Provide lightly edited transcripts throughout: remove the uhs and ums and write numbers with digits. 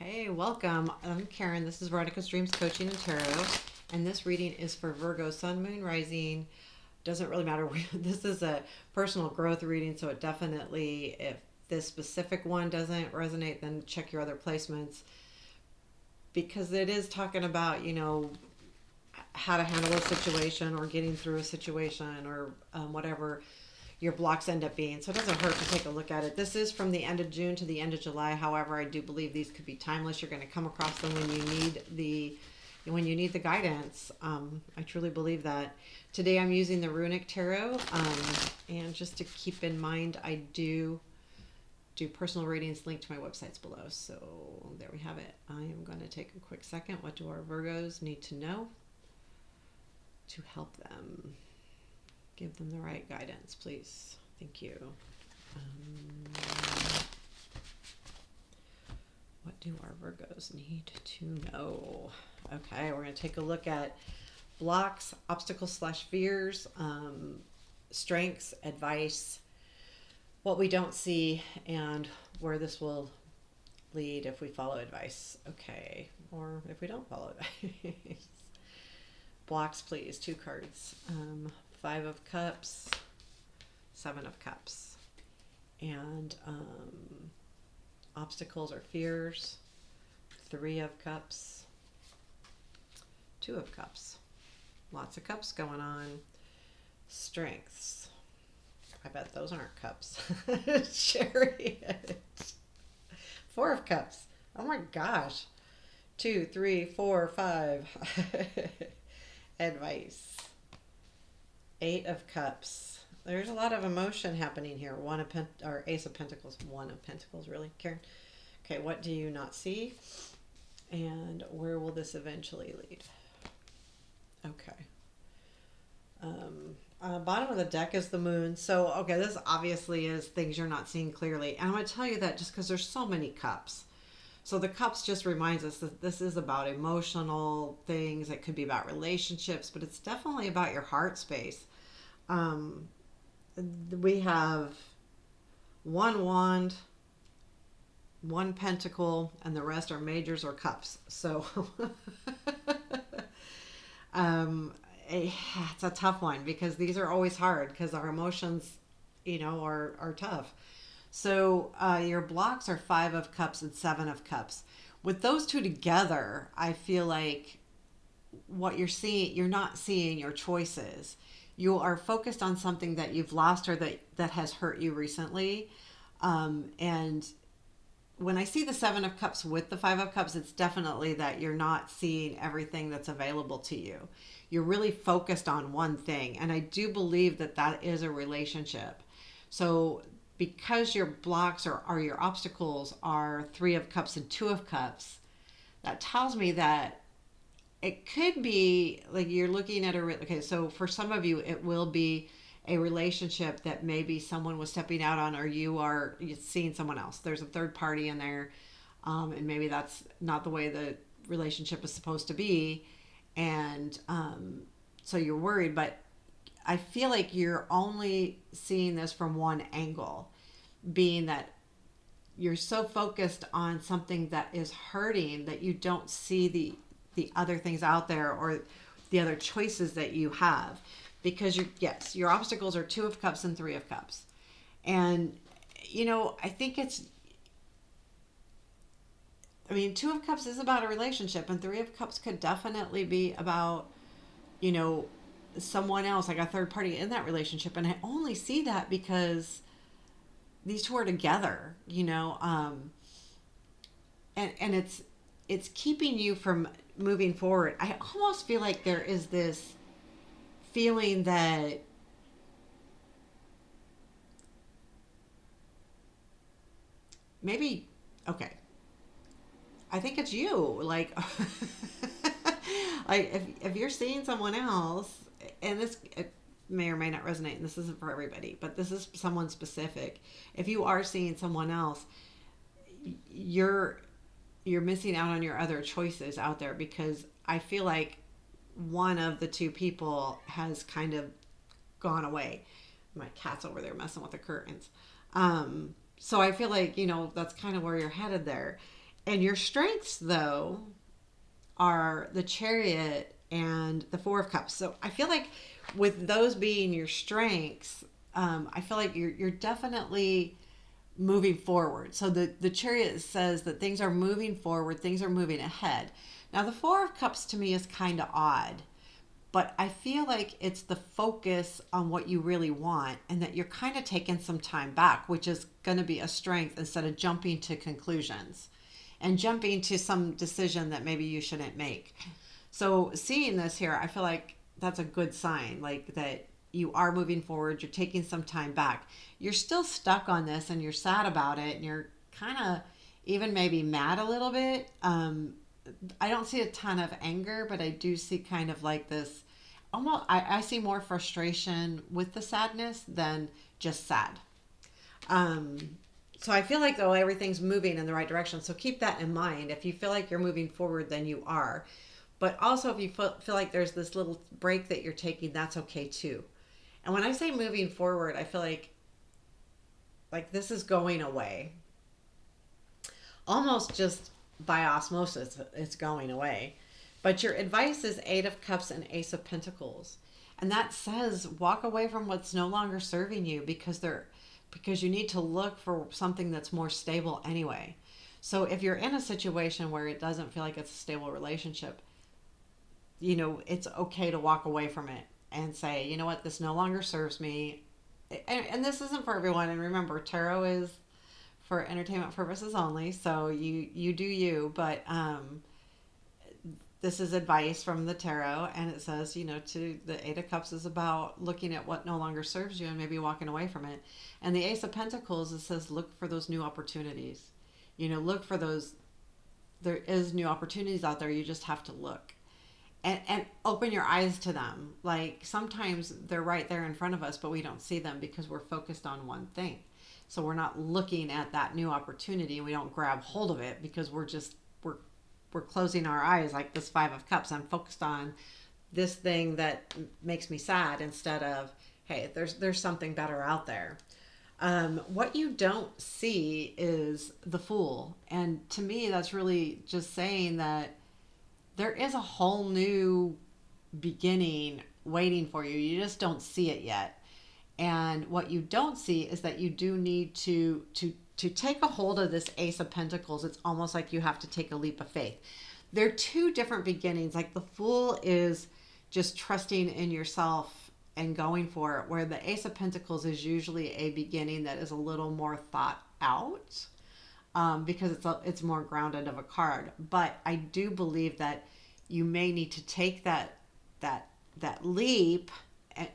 Hey, welcome. I'm Karen. This is Runik Dreams Coaching and Tarot, and this reading is for Virgo Sun, Moon, Rising. Doesn't really matter. This is a personal growth reading, so it definitely, if this specific one doesn't resonate, then check your other placements because it is talking about, how to handle a situation or getting through a situation or whatever your blocks end up being. So it doesn't hurt to take a look at it. This is from the end of June to the end of July. However, I do believe these could be timeless. You're going to come across them when you need the guidance. I truly believe that. Today I'm using the Runik Tarot, and just to keep in mind, I do personal readings linked to my websites below. So there we have it. I am going to take a quick second. What do our Virgos need to know to help them? Give them the right guidance, please. Thank you. What do our Virgos need to know? Okay, we're going to take a look at blocks, obstacles / fears, strengths, advice, what we don't see, and where this will lead if we follow advice. Okay, or if we don't follow advice. Blocks, please. 2 cards. 5 of Cups, 7 of Cups, and obstacles or fears, 3 of Cups, 2 of Cups. Lots of cups going on. Strengths. I bet those aren't cups. Chariot. 4 of Cups. Oh my gosh. 2, 3, 4, 5. Advice. 8 of Cups. There's a lot of emotion happening here. Ace of Pentacles. 1 of Pentacles, really, Karen. Okay, what do you not see? And where will this eventually lead? Okay. Bottom of the deck is the moon. So, okay, this obviously is things you're not seeing clearly. And I'm going to tell you that just because there's so many cups. So the cups just reminds us that this is about emotional things. It could be about relationships, but it's definitely about your heart space. We have 1 wand, 1 pentacle, and the rest are majors or cups. So it's a tough one because these are always hard because our emotions, are tough. So your blocks are 5 of Cups and 7 of Cups. With those two together, I feel like what you're not seeing your choices. You are focused on something that you've lost or that has hurt you recently. And when I see the 7 of Cups with the 5 of Cups, it's definitely that you're not seeing everything that's available to you. You're really focused on one thing. And I do believe that is a relationship. So because your blocks or your obstacles are 3 of Cups and 2 of Cups, that tells me that it could be like you're looking at okay, so for some of you, it will be a relationship that maybe someone was stepping out on, or you're seeing someone else. There's a third party in there, and maybe that's not the way the relationship is supposed to be, and so you're worried. But I feel like you're only seeing this from one angle, being that you're so focused on something that is hurting that you don't see the other things out there or the other choices that you have, because your obstacles are 2 of Cups and 3 of Cups. And I think 2 of Cups is about a relationship, and 3 of Cups could definitely be about someone else, like a third party in that relationship. And I only see that because these two are together, and it's keeping you from moving forward. I almost feel like there is this feeling that maybe, okay, I think it's you. Like, like if you're seeing someone else, and this it may or may not resonate, and this isn't for everybody, but this is someone specific. If you are seeing someone else, you're missing out on your other choices out there, because I feel like one of the 2 people has kind of gone away. My cat's over there messing with the curtains. So I feel like, that's kind of where you're headed there. And your strengths, though, are the Chariot and the Four of Cups. So I feel like with those being your strengths, I feel like you're definitely moving forward. So the Chariot says that things are moving forward, things are moving ahead. Now the Four of Cups to me is kind of odd, but I feel like it's the focus on what you really want and that you're kind of taking some time back, which is going to be a strength instead of jumping to conclusions and jumping to some decision that maybe you shouldn't make. So seeing this here, I feel like that's a good sign, like that you are moving forward, you're taking some time back. You're still stuck on this and you're sad about it and you're kind of even maybe mad a little bit. I don't see a ton of anger, but I do see kind of like this almost, I see more frustration with the sadness than just sad. Um, so I feel like though everything's moving in the right direction. So keep that in mind. If you feel like you're moving forward, then you are. But also if you feel like there's this little break that you're taking, that's okay too. And when I say moving forward, I feel like this is going away. Almost just by osmosis, it's going away. But your advice is Eight of Cups and Ace of Pentacles. And that says walk away from what's no longer serving you because you need to look for something that's more stable anyway. So if you're in a situation where it doesn't feel like it's a stable relationship, it's okay to walk away from it and say, you know what, this no longer serves me. And this isn't for everyone. And remember, tarot is for entertainment purposes only. So you do you, but this is advice from the tarot, and it says, to the Eight of Cups is about looking at what no longer serves you and maybe walking away from it. And the Ace of Pentacles, it says look for those new opportunities. Look for those. There is new opportunities out there. You just have to look and open your eyes to them. Like sometimes they're right there in front of us, but we don't see them because we're focused on one thing. So we're not looking at that new opportunity. We don't grab hold of it because we're closing our eyes, like this Five of Cups. I'm focused on this thing that makes me sad instead of, hey, there's something better out there. What you don't see is the Fool. And to me, that's really just saying that there is a whole new beginning waiting for you. You just don't see it yet. And what you don't see is that you do need to take a hold of this Ace of Pentacles. It's almost like you have to take a leap of faith. They're two different beginnings. Like the Fool is just trusting in yourself and going for it, where the Ace of Pentacles is usually a beginning that is a little more thought out, because it's more grounded of a card. But I do believe that you may need to take that leap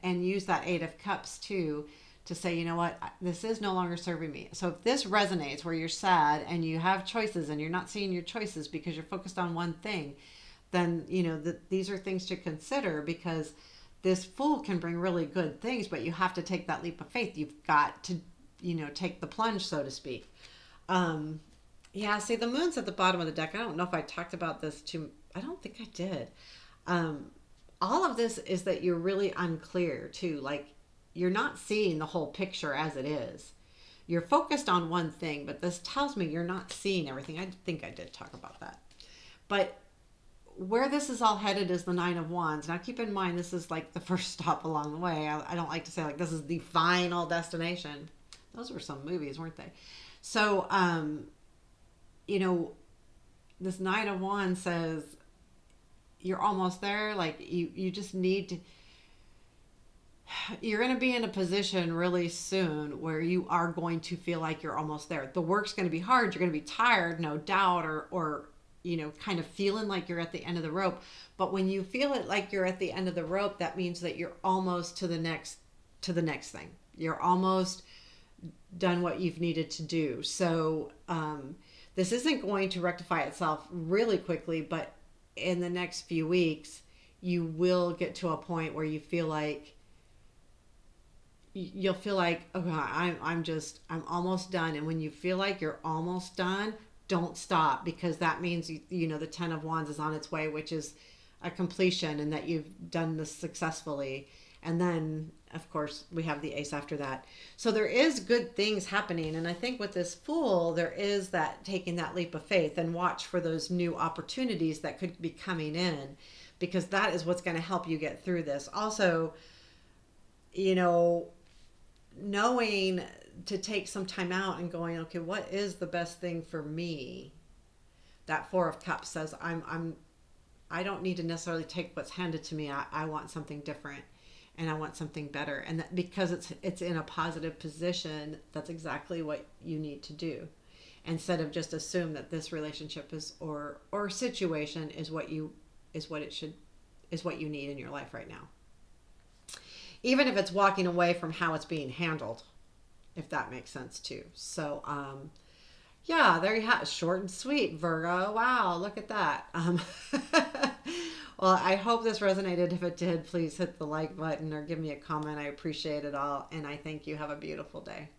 and use that Eight of Cups too, to say, you know what, this is no longer serving me. So if this resonates where you're sad and you have choices and you're not seeing your choices because you're focused on one thing, then these are things to consider, because this Fool can bring really good things, but you have to take that leap of faith. You've got to take the plunge, so to speak. Yeah, see, the Moon's at the bottom of the deck. I don't know if I talked about this too. I don't think I did. All of this is that you're really unclear too. Like, you're not seeing the whole picture as it is. You're focused on one thing, but this tells me you're not seeing everything. I think I did talk about that. But where this is all headed is the Nine of Wands. Now keep in mind, this is like the first stop along the way. I don't like to say like this is the final destination. Those were some movies, weren't they? So, this Nine of Wands says you're almost there. Like you just need to, you're going to be in a position really soon where you are going to feel like you're almost there. The work's going to be hard. You're going to be tired, no doubt, or kind of feeling like you're at the end of the rope. But when you feel it like you're at the end of the rope, that means that you're almost to the next thing. You're almost done what you've needed to do. So this isn't going to rectify itself really quickly, but in the next few weeks, you will get to a point where you feel like you'll feel like, okay, I'm almost done. And when you feel like you're almost done, don't stop, because that means the Ten of Wands is on its way, which is a completion, and that you've done this successfully. And then of course, we have the ace after that. So there is good things happening. And I think with this Fool, there is that taking that leap of faith and watch for those new opportunities that could be coming in, because that is what's going to help you get through this. Also, you know, knowing to take some time out and going, okay, what is the best thing for me? That Four of Cups says, I don't need to necessarily take what's handed to me. I want something different, and I want something better. And that, because it's in a positive position, that's exactly what you need to do. Instead of just assume that this relationship is or situation is what you need in your life right now. Even if it's walking away from how it's being handled, if that makes sense too. So yeah, there you have it. Short and sweet, Virgo. Wow, look at that. Well, I hope this resonated. If it did, please hit the like button or give me a comment. I appreciate it all. And I thank you. Have a beautiful day.